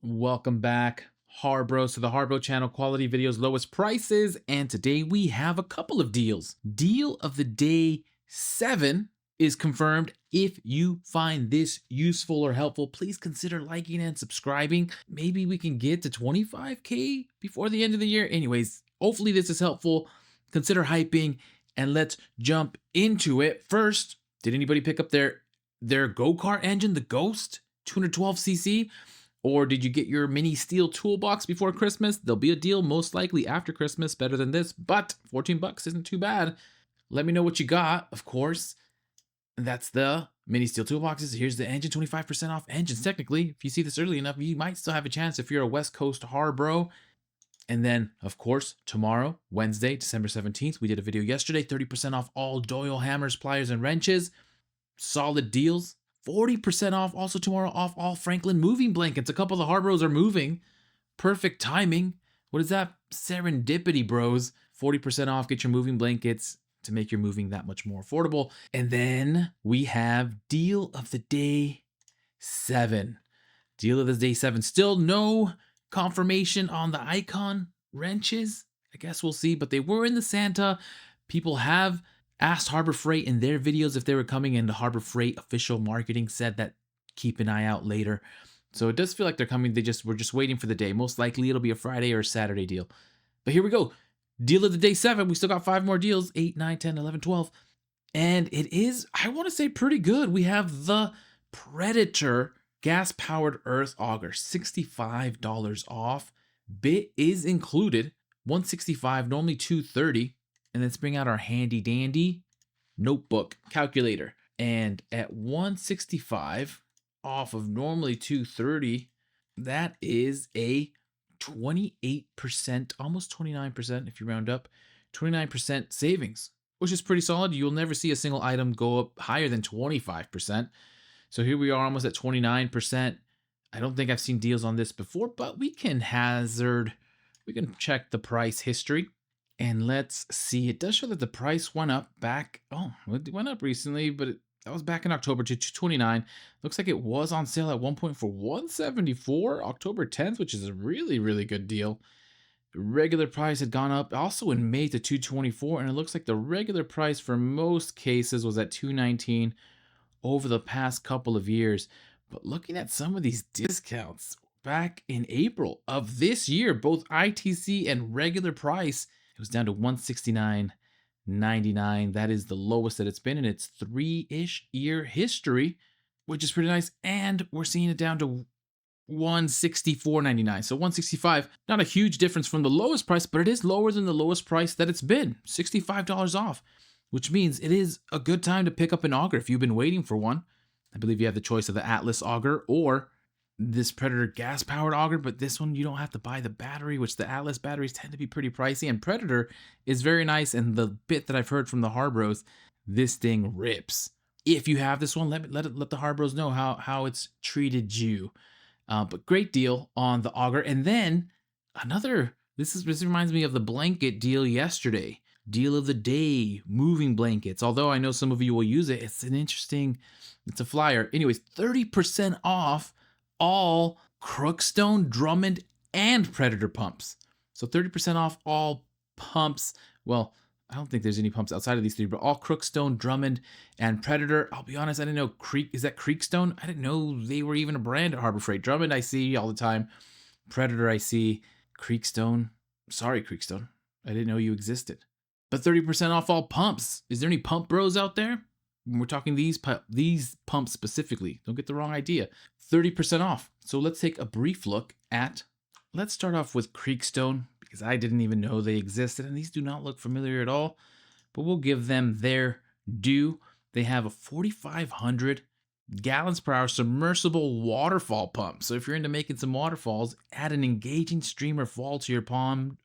Welcome back, Harbro. So the Harbro channel, quality videos, lowest prices, and today we have a couple of deals. Deal of the day 7 is confirmed. If you find this useful or helpful, please consider liking and subscribing. Maybe we can get to 25K before the end of the year. Anyways, hopefully this is helpful. Consider hyping, and let's jump into it. First, did anybody pick up their go-kart engine, the Ghost 212cc? Or did you get your mini steel toolbox before Christmas? There'll be a deal most likely after Christmas, better than this, but 14 bucks isn't too bad. Let me know what you got, of course. And that's the mini steel toolboxes. Here's the engine, 25% off engines. Technically, if you see this early enough, you might still have a chance if you're a West Coast Harbro. And then, of course, tomorrow, Wednesday, December 17th, we did a video yesterday, 30% off all Doyle hammers, pliers, and wrenches. Solid deals. 40% off also tomorrow off all Franklin moving blankets. A couple of the Harbros are moving. Perfect timing. What is that? Serendipity, bros. 40% off. Get your moving blankets to make your moving that much more affordable. And then we have deal of the day 7. Deal of the day 7. Still no confirmation on the Icon wrenches. I guess we'll see, but they were in the Santa. People have asked Harbor Freight in their videos if they were coming, and the Harbor Freight official marketing said that keep an eye out later. So it does feel like they're coming. We're just waiting for the day. Most likely it'll be a Friday or a Saturday deal. But here we go. Deal of the day 7. We still got 5 more deals. 8, 9, 10, 11, 12. And it is, I want to say, pretty good. We have the Predator gas-powered earth auger. $65 off. Bit is included. $165, normally $230. And let's bring out our handy dandy notebook calculator. And at $165 off of normally $230, that is a 28%, almost 29% if you round up, 29% savings, which is pretty solid. You'll never see a single item go up higher than 25%. So here we are almost at 29%. I don't think I've seen deals on this before, but we can check the price history. And let's see, it does show that the price went up back. Oh, it went up recently, but that was back in October to $229. Looks like it was on sale at one point for $174, October 10th, which is a really, really good deal. The regular price had gone up also in May to $224, and it looks like the regular price for most cases was at $219 over the past couple of years. But looking at some of these discounts back in April of this year, both ITC and regular price, it was down to $169.99. That is the lowest that it's been in its 3-ish year history, which is pretty nice. And we're seeing it down to $164.99. So $165, not a huge difference from the lowest price, but it is lower than the lowest price that it's been, $65 off, which means it is a good time to pick up an auger if you've been waiting for one. I believe you have the choice of the Atlas auger or this Predator gas-powered auger, but this one you don't have to buy the battery, which the Atlas batteries tend to be pretty pricey, and Predator is very nice, and the bit that I've heard from the Harbros, this thing rips. If you have this one, let the Harbros know how it's treated you. But great deal on the auger. And then this reminds me of the blanket deal yesterday. Deal of the day, moving blankets. Although I know some of you will use it, it's a flyer. Anyways, 30% off all Creekstone, Drummond, and Predator pumps. So 30% off all pumps. Well, I don't think there's any pumps outside of these 3, but all Creekstone, Drummond, and Predator. I'll be honest, I didn't know is that Creekstone? I didn't know they were even a brand at Harbor Freight. Drummond I see all the time. Predator I see. Creekstone. Sorry, Creekstone. I didn't know you existed. But 30% off all pumps. Is there any pump bros out there? We're talking these pumps specifically. Don't get the wrong idea. 30% off. So let's take a brief look at, let's start off with Creekstone, because I didn't even know they existed, and these do not look familiar at all, but we'll give them their due. They have a 4,500 gallons per hour submersible waterfall pump. So if you're into making some waterfalls, add an engaging stream or fall to your pond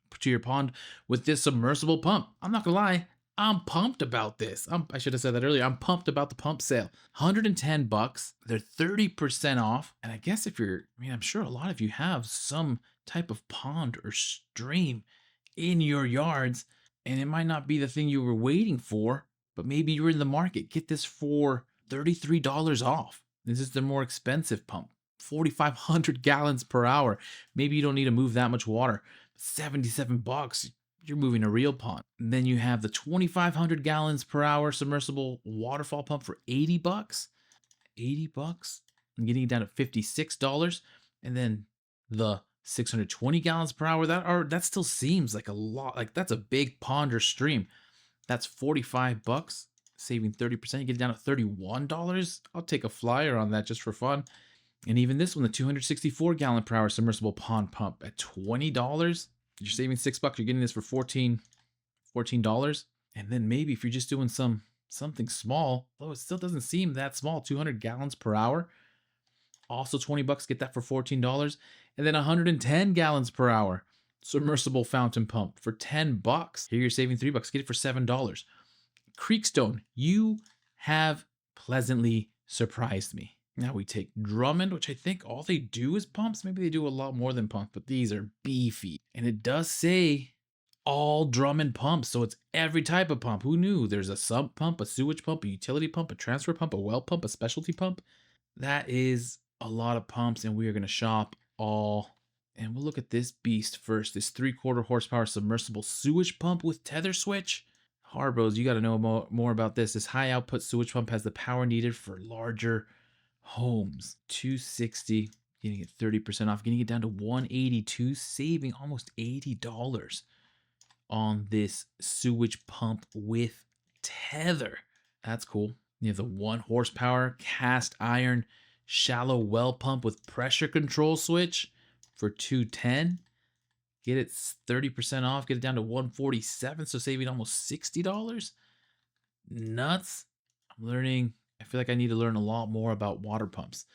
with this submersible pump. I'm not gonna lie, I'm pumped about this. I should have said that earlier. I'm pumped about the pump sale. $110. They're 30% off. And I guess I'm sure a lot of you have some type of pond or stream in your yards, and it might not be the thing you were waiting for, but maybe you're in the market. Get this for $33 off. This is the more expensive pump. 4,500 gallons per hour. Maybe you don't need to move that much water. 77 bucks, you're moving a real pond. And then you have the 2,500 gallons per hour submersible waterfall pump for 80 bucks. 80 bucks. I'm getting it down to $56. And then the 620 gallons per hour, that still seems like a lot. Like that's a big pond or stream. That's 45 bucks, saving 30%. You get it down to $31. I'll take a flyer on that just for fun. And even this one, the 264 gallon per hour submersible pond pump at $20. You're saving $6. You're getting this for $14. And then maybe if you're just doing something small, though it still doesn't seem that small, 200 gallons per hour. Also $20, get that for $14. And then 110 gallons per hour submersible fountain pump for $10. Here you're saving $3. Get it for $7. Creekstone, you have pleasantly surprised me. Now we take Drummond, which I think all they do is pumps. Maybe they do a lot more than pumps, but these are beefy. And it does say all Drummond pumps, so it's every type of pump. Who knew? There's a sump pump, a sewage pump, a utility pump, a transfer pump, a well pump, a specialty pump. That is a lot of pumps, and we are going to shop all. And we'll look at this beast first. This 3/4 horsepower submersible sewage pump with tether switch. Harbros, you got to know more about this. This high output sewage pump has the power needed for larger homes. $260, getting it 30% off, getting it down to $182, saving almost $80 on this sewage pump with tether. That's cool. You have the 1 horsepower cast iron shallow well pump with pressure control switch for $210. Get it 30% off, get it down to $147, so saving almost $60. Nuts. I'm learning. I feel like I need to learn a lot more about water pumps.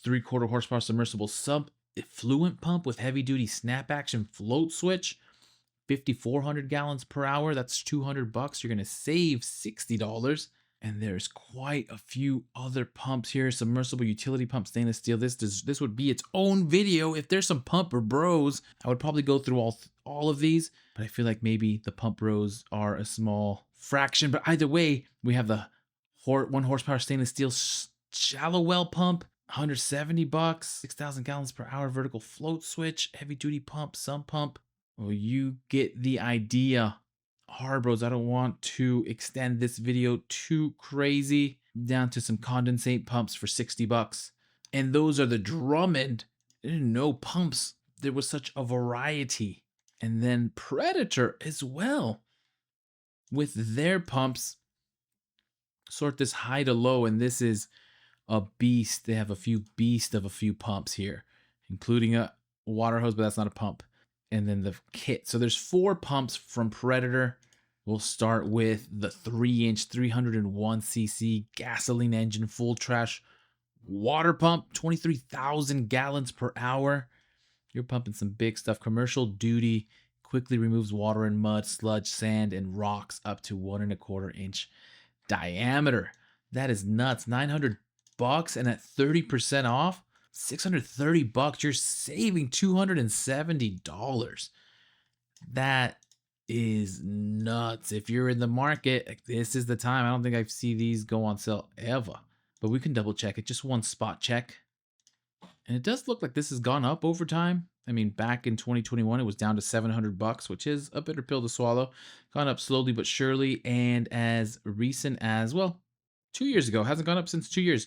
3/4 horsepower submersible sub effluent pump with heavy duty snap action float switch. 5,400 gallons per hour. That's $200. You're going to save $60. And there's quite a few other pumps here. Submersible utility pump, stainless steel. This would be its own video. If there's some pumper bros, I would probably go through all of these. But I feel like maybe the pump bros are a small fraction. But either way, we have the 1 horsepower stainless steel shallow well pump, $170. 6,000 gallons per hour vertical float switch, heavy duty pump, sump pump. Well, you get the idea. Harbros, I don't want to extend this video too crazy. Down to some condensate pumps for $60. And those are the Drummond. No pumps. There was such a variety. And then Predator as well with their pumps. Sort this high to low, and this is a beast. They have a few pumps here, including a water hose, but that's not a pump. And then the kit. So there's 4 pumps from Predator. We'll start with the 3-inch 301cc gasoline engine full trash water pump, 23,000 gallons per hour. You're pumping some big stuff. Commercial duty, quickly removes water and mud, sludge, sand, and rocks up to 1¼ inch diameter. That is nuts. $900, and at 30% off, $630. You're saving $270. That is nuts. If you're in the market, this is the time. I don't think I see these go on sale ever, but we can double check it. Just one spot check. And it does look like this has gone up over time. I mean, back in 2021, it was down to $700, which is a bitter pill to swallow. Gone up slowly but surely. And as recent as, well, 2 years ago, hasn't gone up since 2 years.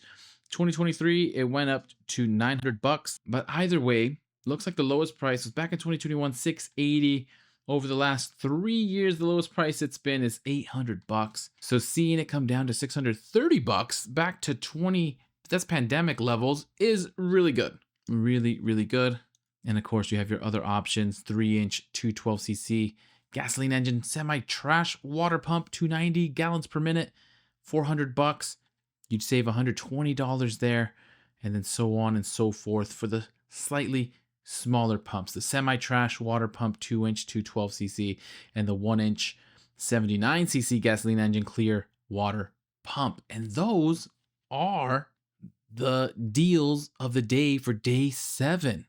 2023, it went up to $900. But either way, looks like the lowest price was back in 2021, $680. Over the last 3 years, the lowest price it's been is $800. So seeing it come down to $630 back to 20, that's pandemic levels, is really good. Really, really good. And of course, you have your other options: 3-inch 212cc gasoline engine semi-trash water pump, 290 gallons per minute, $400. You'd save $120 there, and then so on and so forth for the slightly smaller pumps. The semi-trash water pump, 2-inch 212cc, and the 1-inch 79cc gasoline engine clear water pump. And those are the deals of the day for day 7.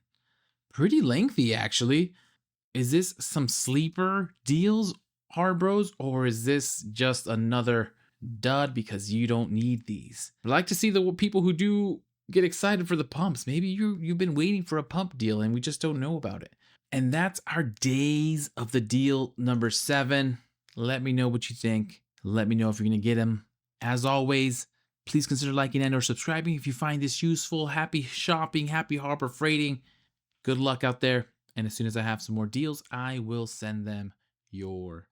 Pretty lengthy, actually. Is this some sleeper deals, Harbros, or is this just another dud because you don't need these? I like to see the people who do get excited for the pumps. Maybe you've been waiting for a pump deal and we just don't know about it. And that's our days of the deal number 7. Let me know what you think. Let me know if you're going to get them. As always, please consider liking and or subscribing if you find this useful. Happy shopping, happy Harbor freighting. Good luck out there. And as soon as I have some more deals, I will send them your